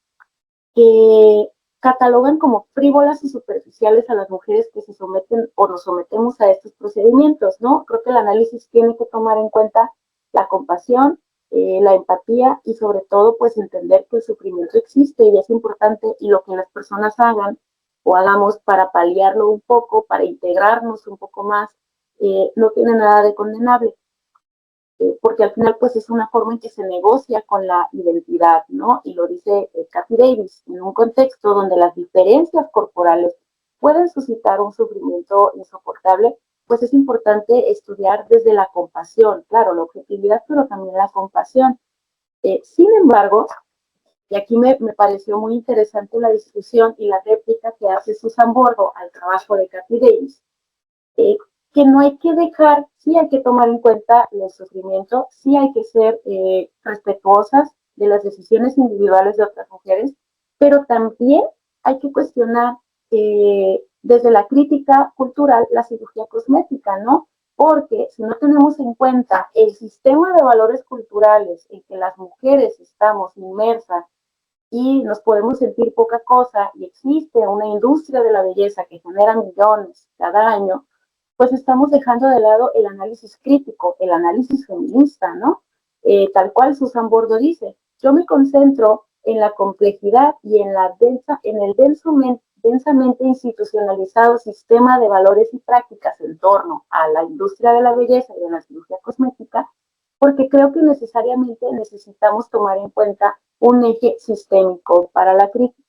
Speaker 2: que catalogan como frívolas y superficiales a las mujeres que se someten o nos sometemos a estos procedimientos, ¿no? Creo que el análisis tiene que tomar en cuenta la compasión, la empatía y sobre todo pues entender que el sufrimiento existe y es importante y lo que las personas hagan o hagamos para paliarlo un poco, para integrarnos un poco más, no tiene nada de condenable, porque al final pues es una forma en que se negocia con la identidad, ¿no? Y lo dice Kathy Davis, en un contexto donde las diferencias corporales pueden suscitar un sufrimiento insoportable, pues es importante estudiar desde la compasión, claro, la objetividad, pero también la compasión. Sin embargo, y aquí me pareció muy interesante la discusión y la réplica que hace Susan Borgo al trabajo de Kathy Davis, eh, que no hay que dejar, sí hay que tomar en cuenta el sufrimiento, sí hay que ser respetuosas de las decisiones individuales de otras mujeres, pero también hay que cuestionar desde la crítica cultural la cirugía cosmética, ¿no? Porque si no tenemos en cuenta el sistema de valores culturales en que las mujeres estamos inmersas y nos podemos sentir poca cosa y existe una industria de la belleza que genera millones cada año, pues estamos dejando de lado el análisis crítico, el análisis feminista, ¿no? Tal cual Susan Bordo dice, yo me concentro en la complejidad y en, en el densamente institucionalizado sistema de valores y prácticas en torno a la industria de la belleza y de la cirugía cosmética, porque creo que necesariamente necesitamos tomar en cuenta un eje sistémico para la crítica.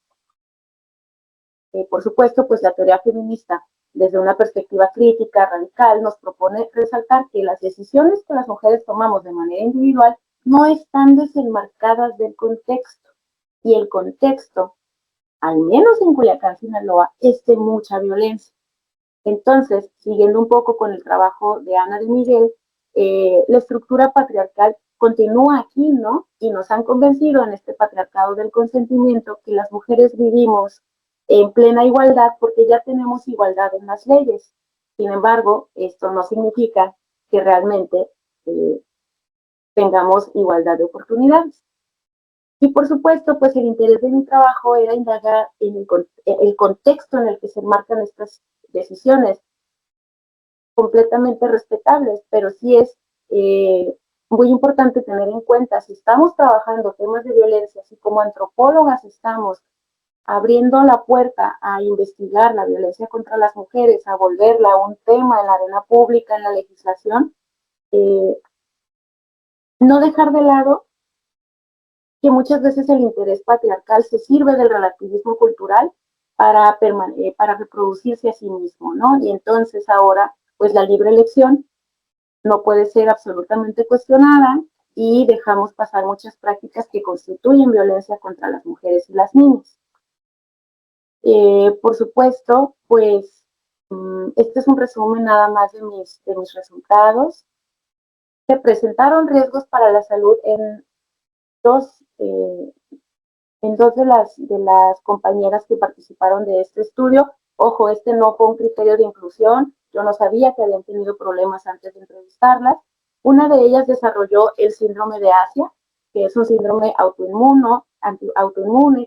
Speaker 2: Por supuesto, pues la teoría feminista, desde una perspectiva crítica, radical, nos propone resaltar que las decisiones que las mujeres tomamos de manera individual no están desenmarcadas del contexto. Y el contexto, al menos en Culiacán, Sinaloa, es de mucha violencia. Entonces, siguiendo un poco con el trabajo de Ana de Miguel, la estructura patriarcal continúa aquí, ¿no? Y nos han convencido en este patriarcado del consentimiento que las mujeres vivimos en plena igualdad porque ya tenemos igualdad en las leyes. Sin embargo, esto no significa que realmente eh, tengamos igualdad de oportunidades. Y por supuesto, pues el interés de mi trabajo era indagar en el contexto en el que se marcan estas decisiones, completamente respetables, pero sí es muy importante tener en cuenta, si estamos trabajando temas de violencia, así como antropólogas estamos abriendo la puerta a investigar la violencia contra las mujeres, a volverla un tema en la arena pública, en la legislación, eh, no dejar de lado que muchas veces el interés patriarcal se sirve del relativismo cultural para reproducirse a sí mismo, ¿no? Y entonces ahora, pues la libre elección no puede ser absolutamente cuestionada y dejamos pasar muchas prácticas que constituyen violencia contra las mujeres y las niñas. Por supuesto, pues este es un resumen nada más de mis resultados. Se presentaron riesgos para la salud dos, eh, en dos de las compañeras que participaron de este estudio. Ojo, este no fue un criterio de inclusión. Yo no sabía que habían tenido problemas antes de entrevistarlas. Una de ellas desarrolló el síndrome de Asia, que es un síndrome autoinmune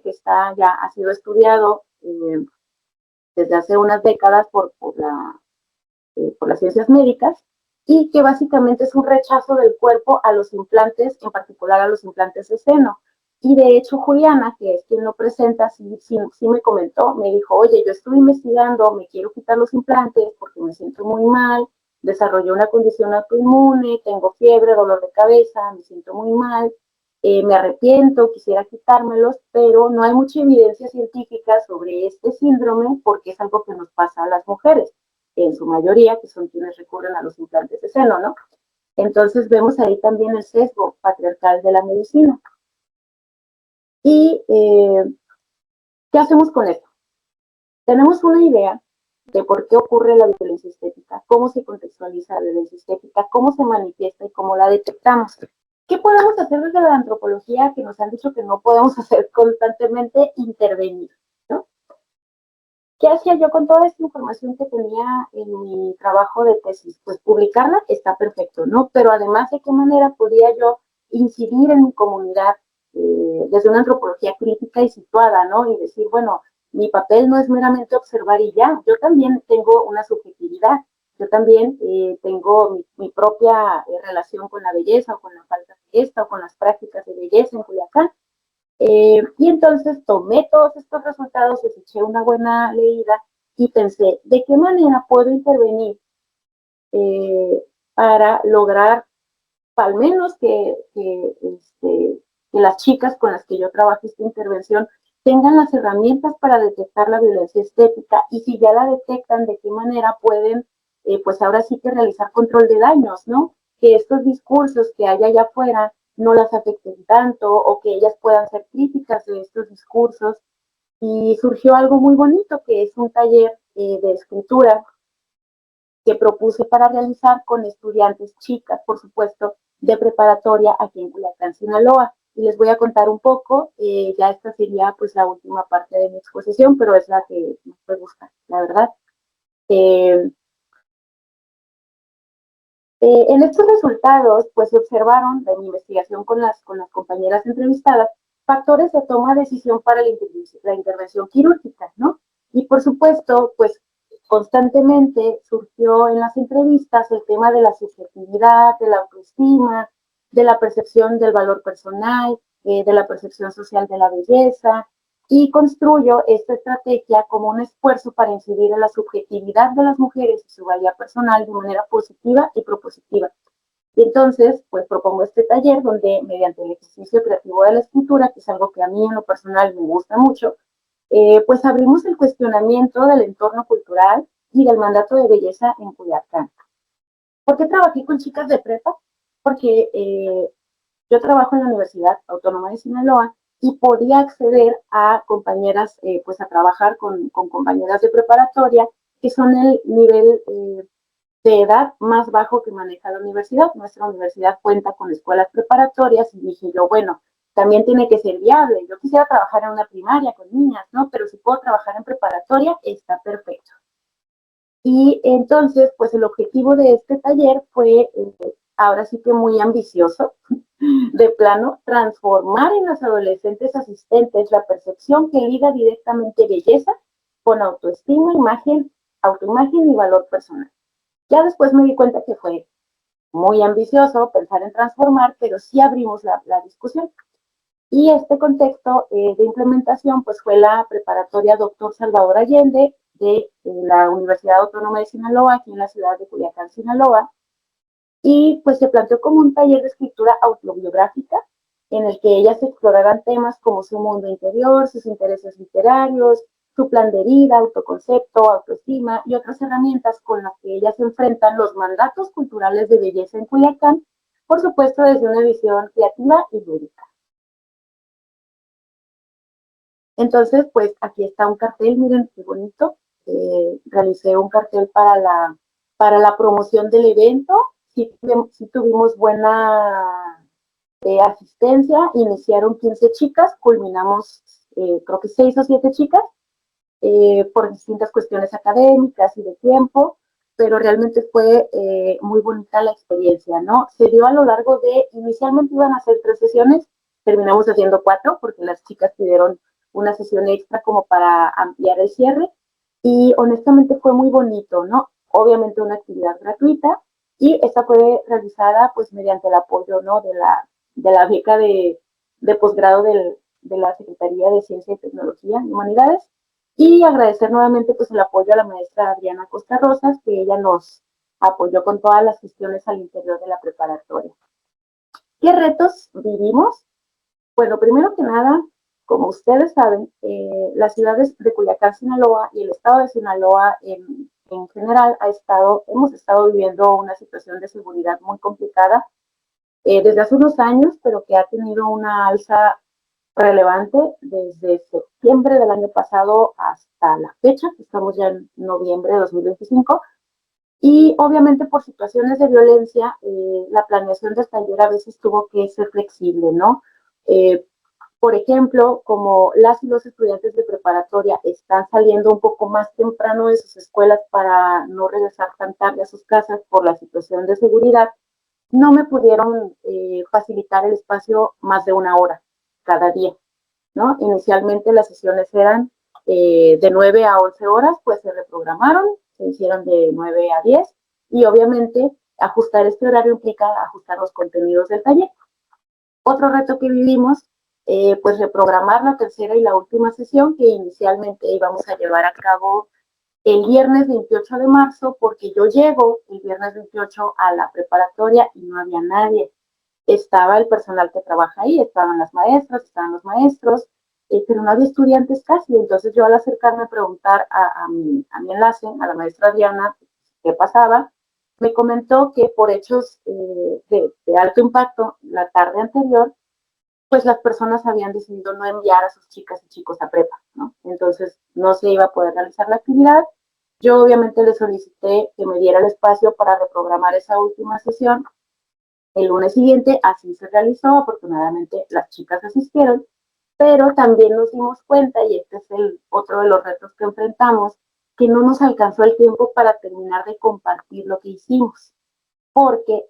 Speaker 2: que ya ha sido estudiado desde hace unas décadas por las ciencias médicas, y que básicamente es un rechazo del cuerpo a los implantes, en particular a los implantes de seno. Y de hecho, Juliana, que es quien lo presenta, sí me comentó, me dijo, oye, yo estuve investigando, me quiero quitar los implantes porque me siento muy mal, desarrollé una condición autoinmune, tengo fiebre, dolor de cabeza, me siento muy mal, me arrepiento, quisiera quitármelos, pero no hay mucha evidencia científica sobre este síndrome porque es algo que nos pasa a las mujeres, en su mayoría, que son quienes recurren a los implantes de seno, ¿no? Entonces vemos ahí también el sesgo patriarcal de la medicina. ¿Y qué hacemos con esto? Tenemos una idea de por qué ocurre la violencia estética, cómo se contextualiza la violencia estética, cómo se manifiesta y cómo la detectamos. ¿Qué podemos hacer desde la antropología que nos han dicho que no podemos hacer constantemente? Intervenir, ¿no? ¿Qué hacía yo con toda esta información que tenía en mi trabajo de tesis? Pues publicarla está perfecto, ¿no? Pero además, ¿de qué manera podía yo incidir en mi comunidad desde una antropología crítica y situada, ¿no? Y decir, bueno, mi papel no es meramente observar y ya, yo también tengo una subjetividad, yo también tengo mi propia relación con la belleza o con la falta de esta o con las prácticas de belleza en Culiacán. Y entonces tomé todos estos resultados, les eché una buena leída y pensé, ¿de qué manera puedo intervenir para lograr al menos que las chicas con las que yo trabajo esta intervención tengan las herramientas para detectar la violencia estética, y si ya la detectan, de qué manera pueden, pues ahora sí que realizar control de daños, ¿no? Que estos discursos que hay allá afuera no las afecten tanto, o que ellas puedan ser críticas de estos discursos. Y surgió algo muy bonito, que es un taller de escritura que propuse para realizar con estudiantes chicas, por supuesto, de preparatoria aquí en Culiacán, Sinaloa. Y les voy a contar un poco, ya esta sería pues la última parte de mi exposición, pero es la que más me gusta, la verdad. En estos resultados, pues se observaron de mi investigación con las compañeras entrevistadas factores de toma de decisión para la intervención quirúrgica, ¿no? Y por supuesto, pues constantemente surgió en las entrevistas el tema de la subjetividad, de la autoestima, de la percepción del valor personal, de la percepción social de la belleza, y construyo esta estrategia como un esfuerzo para incidir en la subjetividad de las mujeres y su valía personal de manera positiva y propositiva. Y entonces, pues propongo este taller donde, mediante el ejercicio creativo de la escritura, que es algo que a mí en lo personal me gusta mucho, pues abrimos el cuestionamiento del entorno cultural y del mandato de belleza en Culiacán. ¿Por qué trabajé con chicas de prepa? Porque yo trabajo en la Universidad Autónoma de Sinaloa y podía acceder a compañeras, pues a trabajar con compañeras de preparatoria, que son el nivel de edad más bajo que maneja la universidad. Nuestra universidad cuenta con escuelas preparatorias y dije yo, bueno, también tiene que ser viable. Yo quisiera trabajar en una primaria con niñas, ¿no? Pero si puedo trabajar en preparatoria, está perfecto. Y entonces, pues el objetivo de este taller fue, ahora sí que muy ambicioso, de plano, transformar en los adolescentes asistentes la percepción que liga directamente belleza con autoestima, autoimagen y valor personal. Ya después me di cuenta que fue muy ambicioso pensar en transformar, pero sí abrimos la discusión. Y este contexto de implementación pues fue la preparatoria Doctor Salvador Allende de la Universidad Autónoma de Sinaloa, aquí en la ciudad de Culiacán, Sinaloa, y pues se planteó como un taller de escritura autobiográfica en el que ellas exploraran temas como su mundo interior, sus intereses literarios, su plan de vida, autoconcepto, autoestima y otras herramientas con las que ellas enfrentan los mandatos culturales de belleza en Culiacán por supuesto desde una visión creativa y lúdica. Entonces, pues aquí está un cartel, miren qué bonito. Realicé un cartel para la promoción del evento. Sí tuvimos buena asistencia, iniciaron 15 chicas, culminamos creo que 6 o 7 chicas, por distintas cuestiones académicas y de tiempo, pero realmente fue muy bonita la experiencia, ¿no? Se dio a lo largo de, inicialmente iban a ser 3 sesiones, terminamos haciendo 4 porque las chicas pidieron una sesión extra como para ampliar el cierre, y honestamente fue muy bonito, ¿no? Obviamente una actividad gratuita, y esta fue realizada pues mediante el apoyo, ¿no? De la beca de posgrado de la Secretaría de Ciencia y Tecnología y Humanidades, y agradecer nuevamente pues el apoyo a la maestra Adriana Costa Rosas, que ella nos apoyó con todas las gestiones al interior de la preparatoria. ¿Qué retos vivimos? Bueno, primero que nada, como ustedes saben, las ciudades de Culiacán, Sinaloa y el estado de Sinaloa en general hemos estado viviendo una situación de seguridad muy complicada desde hace unos años, pero que ha tenido una alza relevante desde septiembre del año pasado hasta la fecha, que estamos ya en noviembre de 2025. Y obviamente por situaciones de violencia, la planeación del taller a veces tuvo que ser flexible, ¿no? Eh, por ejemplo, como las y los estudiantes de preparatoria están saliendo un poco más temprano de sus escuelas para no regresar tan tarde a sus casas por la situación de seguridad, no me pudieron facilitar el espacio más de una hora cada día, ¿no? Inicialmente las sesiones eran de 9 a 11 horas, pues se reprogramaron, se hicieron de 9 a 10, y obviamente ajustar este horario implica ajustar los contenidos del taller. Otro reto que vivimos, pues reprogramar la tercera y la última sesión que inicialmente íbamos a llevar a cabo el viernes 28 de marzo, porque yo llego el viernes 28 a la preparatoria y no había nadie. Estaba el personal que trabaja ahí, estaban las maestras, estaban los maestros, pero no había estudiantes casi. Entonces yo al acercarme a preguntar a mi enlace, a la maestra Diana, qué pasaba, me comentó que por hechos de alto impacto la tarde anterior, pues las personas habían decidido no enviar a sus chicas y chicos a prepa, ¿no? Entonces no se iba a poder realizar la actividad. Yo obviamente le solicité que me diera el espacio para reprogramar esa última sesión el lunes siguiente. Así se realizó, afortunadamente las chicas asistieron, pero también nos dimos cuenta, y este es otro de los retos que enfrentamos, que no nos alcanzó el tiempo para terminar de compartir lo que hicimos, porque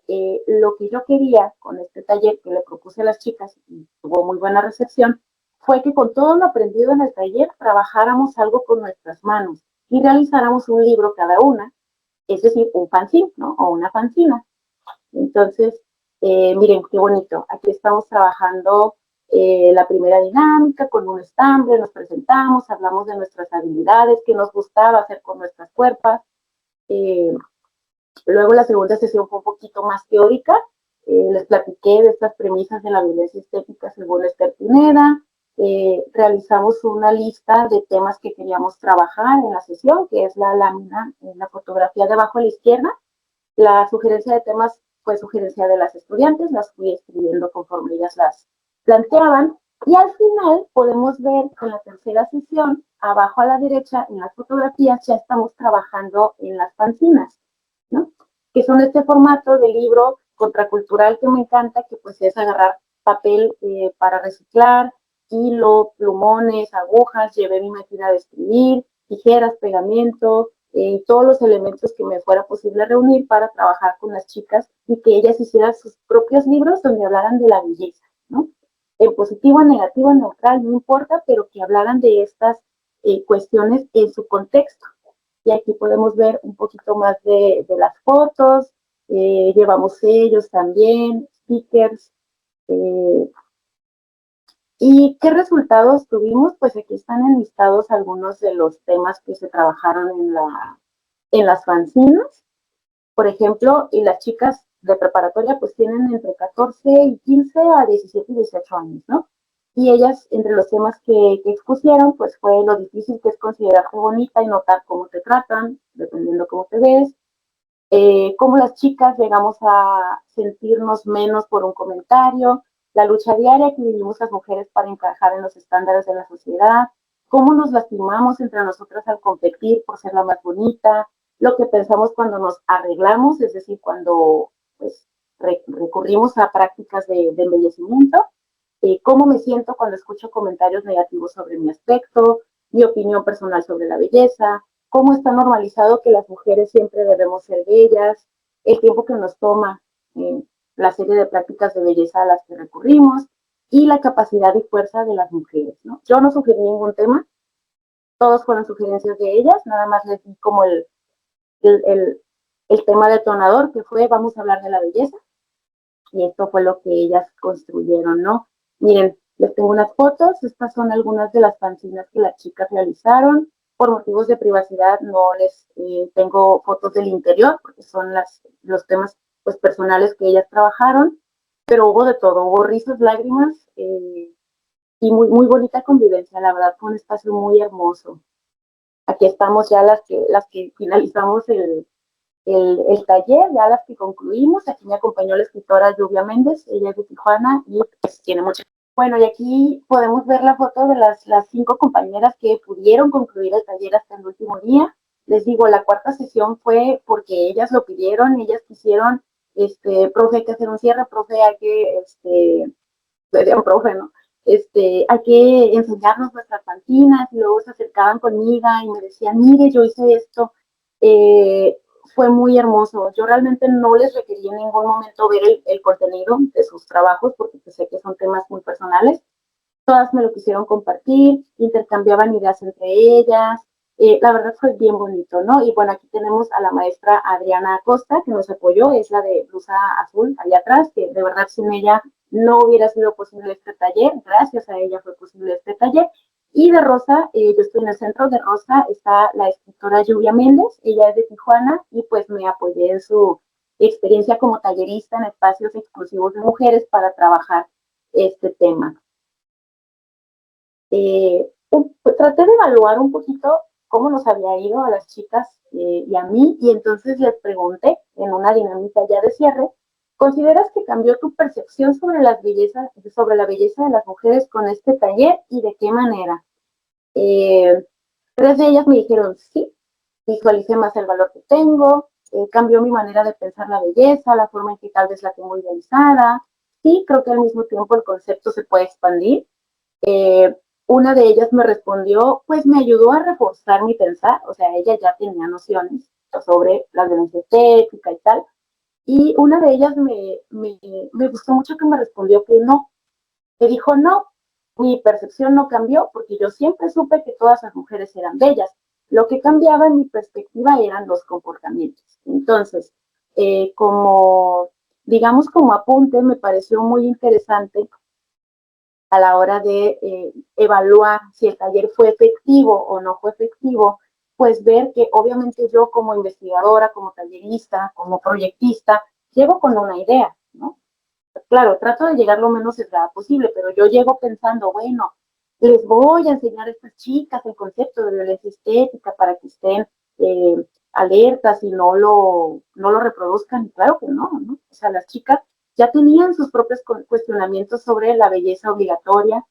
Speaker 2: lo que yo quería con este taller que le propuse a las chicas y tuvo muy buena recepción, fue que con todo lo aprendido en el taller trabajáramos algo con nuestras manos y realizáramos un libro cada una, es decir, un fanzine, ¿no? O una fanzina. Entonces, miren qué bonito. Aquí estamos trabajando la primera dinámica con un estambre, nos presentamos, hablamos de nuestras habilidades, qué nos gustaba hacer con nuestras cuerpas. Luego la segunda sesión fue un poquito más teórica. Les platiqué de estas premisas de la violencia estética según Esther Pineda. Realizamos una lista de temas que queríamos trabajar en la sesión, que es la lámina en la fotografía de abajo a la izquierda. La sugerencia de temas fue sugerencia de las estudiantes, las fui escribiendo conforme ellas las planteaban, y al final podemos ver que en la tercera sesión, abajo a la derecha, en las fotografías, ya estamos trabajando en las fanzinas, ¿no? Que son este formato de libro contracultural que me encanta, que pues es agarrar papel para reciclar, hilo, plumones, agujas, llevé mi máquina de escribir, tijeras, pegamento, todos los elementos que me fuera posible reunir para trabajar con las chicas y que ellas hicieran sus propios libros donde hablaran de la belleza, ¿no? En positivo, en negativo, en neutral, no importa, pero que hablaran de estas cuestiones en su contexto. Y aquí podemos ver un poquito más de las fotos, llevamos sellos también, stickers. ¿Y qué resultados tuvimos? Pues aquí están enlistados algunos de los temas que se trabajaron en las fanzinas. Por ejemplo, y las chicas de preparatoria pues tienen entre 14 y 15 a 17 y 18 años, ¿no? Y ellas, entre los temas que expusieron, pues fue lo difícil que es considerarte bonita y notar cómo te tratan, dependiendo cómo te ves, cómo las chicas llegamos a sentirnos menos por un comentario, la lucha diaria que vivimos las mujeres para encajar en los estándares de la sociedad, cómo nos lastimamos entre nosotras al competir por ser la más bonita, lo que pensamos cuando nos arreglamos, es decir, cuando pues, recurrimos a prácticas de embellecimiento, cómo me siento cuando escucho comentarios negativos sobre mi aspecto, mi opinión personal sobre la belleza, cómo está normalizado que las mujeres siempre debemos ser bellas, el tiempo que nos toma, la serie de prácticas de belleza a las que recurrimos y la capacidad y fuerza de las mujeres, ¿no? Yo no sugerí ningún tema, todos fueron sugerencias de ellas, nada más les di como el, el, el tema detonador que fue vamos a hablar de la belleza y esto fue lo que ellas construyeron, ¿no? Miren, les tengo unas fotos, estas son algunas de las fanzinas que las chicas realizaron. Por motivos de privacidad no les tengo fotos del interior, porque son los temas pues, personales que ellas trabajaron, pero hubo de todo, hubo risas, lágrimas y muy bonita convivencia, la verdad fue un espacio muy hermoso. Aquí estamos ya las que finalizamos el taller, ya las que concluimos. Aquí me acompañó la escritora Lluvia Méndez, ella es de Tijuana y pues tiene mucho. Bueno, y aquí podemos ver la foto de las 5 compañeras que pudieron concluir el taller hasta el último día. Les digo, la cuarta sesión fue porque ellas lo pidieron, ellas quisieron, profe, hay que hacer un cierre, profe, hay que, decía profe, ¿no? Hay que enseñarnos nuestras cantinas, y luego se acercaban conmigo y me decían, mire, yo hice esto, eh, fue muy hermoso. Yo realmente no les requerí en ningún momento ver el contenido de sus trabajos, porque pues, sé que son temas muy personales. Todas me lo quisieron compartir, intercambiaban ideas entre ellas. La verdad fue bien bonito, ¿no? Y bueno, aquí tenemos a la maestra Adriana Acosta, que nos apoyó, es la de blusa azul allá atrás, que de verdad sin ella no hubiera sido posible este taller, gracias a ella fue posible este taller. Y de Rosa, yo estoy en el centro de Rosa, está la escritora Lluvia Méndez, ella es de Tijuana y pues me apoyé en su experiencia como tallerista en espacios exclusivos de mujeres para trabajar este tema. Traté de evaluar un poquito cómo nos había ido a las chicas y a mí, y entonces les pregunté en una dinámica ya de cierre, ¿consideras que cambió tu percepción sobre sobre la belleza de las mujeres con este taller y de qué manera? 3 de ellas me dijeron sí, visualicé más el valor que tengo, cambió mi manera de pensar la belleza, la forma en que tal vez la tengo idealizada. Sí, creo que al mismo tiempo el concepto se puede expandir. eh, una de ellas me respondió, pues me ayudó a reforzar mi pensar, o sea, ella ya tenía nociones sobre la violencia estética y tal, y una de ellas me gustó mucho que me respondió que no, me dijo no, mi percepción no cambió porque yo siempre supe que todas las mujeres eran bellas, lo que cambiaba en mi perspectiva eran los comportamientos. Entonces, como, digamos, como apunte, me pareció muy interesante a la hora de evaluar si el taller fue efectivo o no fue efectivo, pues ver que obviamente yo como investigadora, como tallerista, como proyectista, llego con una idea, ¿no? Claro, trato de llegar lo menos sesgada posible, pero yo llego pensando, bueno, les voy a enseñar a estas chicas el concepto de violencia estética para que estén alertas y no lo reproduzcan. Y claro que no, ¿no? O sea, las chicas ya tenían sus propios cuestionamientos sobre la belleza obligatoria,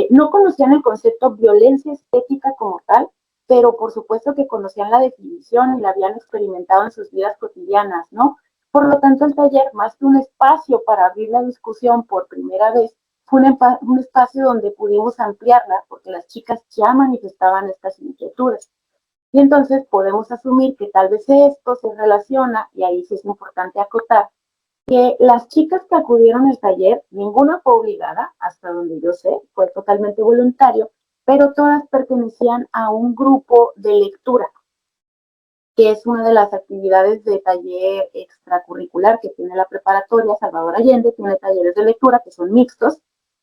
Speaker 2: no conocían el concepto violencia estética como tal, pero por supuesto que conocían la definición y la habían experimentado en sus vidas cotidianas, ¿no? Por lo tanto, el taller, más que un espacio para abrir la discusión por primera vez, fue un espacio donde pudimos ampliarla porque las chicas ya manifestaban estas inquietudes. Y entonces podemos asumir que tal vez esto se relaciona, y ahí sí es importante acotar, que las chicas que acudieron al taller, ninguna fue obligada, hasta donde yo sé, fue totalmente voluntario, pero todas pertenecían a un grupo de lectura, que es una de las actividades de taller extracurricular que tiene la preparatoria Salvador Allende, tiene talleres de lectura que son mixtos,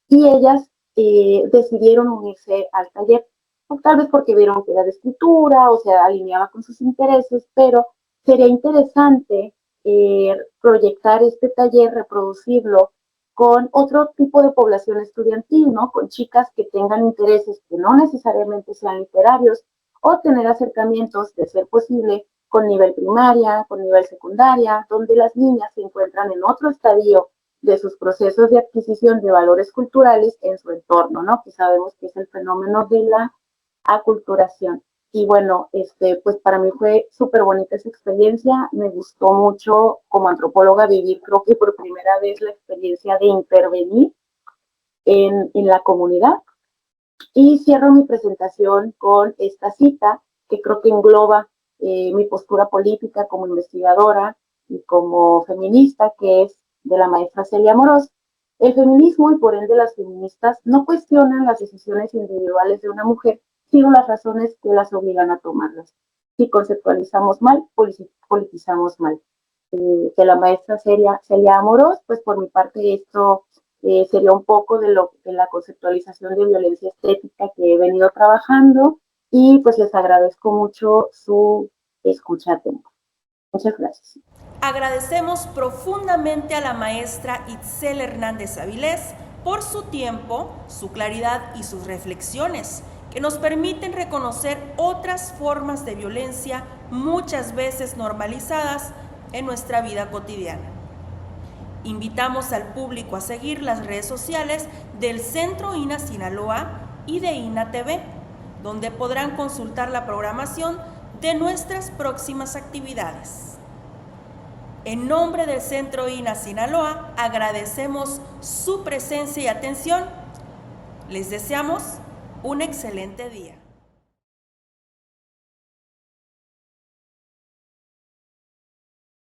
Speaker 2: y ellas decidieron unirse al taller, tal vez porque vieron que era de escritura o se alineaba con sus intereses, pero sería interesante proyectar este taller, reproducirlo con otro tipo de población estudiantil, ¿no? Con chicas que tengan intereses que no necesariamente sean literarios, o tener acercamientos, de ser posible, con nivel primaria, con nivel secundaria, donde las niñas se encuentran en otro estadio de sus procesos de adquisición de valores culturales en su entorno, ¿no? Que sabemos que es el fenómeno de la aculturación. Y bueno, pues para mí fue súper bonita esa experiencia, me gustó mucho como antropóloga vivir, creo que por primera vez la experiencia de intervenir en la comunidad. Y cierro mi presentación con esta cita que creo que engloba mi postura política como investigadora y como feminista, que es de la maestra Celia Amorós. El feminismo y por ende las feministas no cuestionan las decisiones individuales de una mujer, sino las razones que las obligan a tomarlas. Si conceptualizamos mal, politizamos mal. De la maestra Celia Amorós, pues por mi parte esto sería un poco de la conceptualización de violencia estética que he venido trabajando y pues les agradezco mucho su escucha atenta. Muchas gracias.
Speaker 1: Agradecemos profundamente a la maestra Itzel Hernández Avilés por su tiempo, su claridad y sus reflexiones, que nos permiten reconocer otras formas de violencia muchas veces normalizadas en nuestra vida cotidiana. Invitamos al público a seguir las redes sociales del Centro INA Sinaloa y de INA TV, donde podrán consultar la programación de nuestras próximas actividades. En nombre del Centro INA Sinaloa, agradecemos su presencia y atención. Les deseamos un excelente día.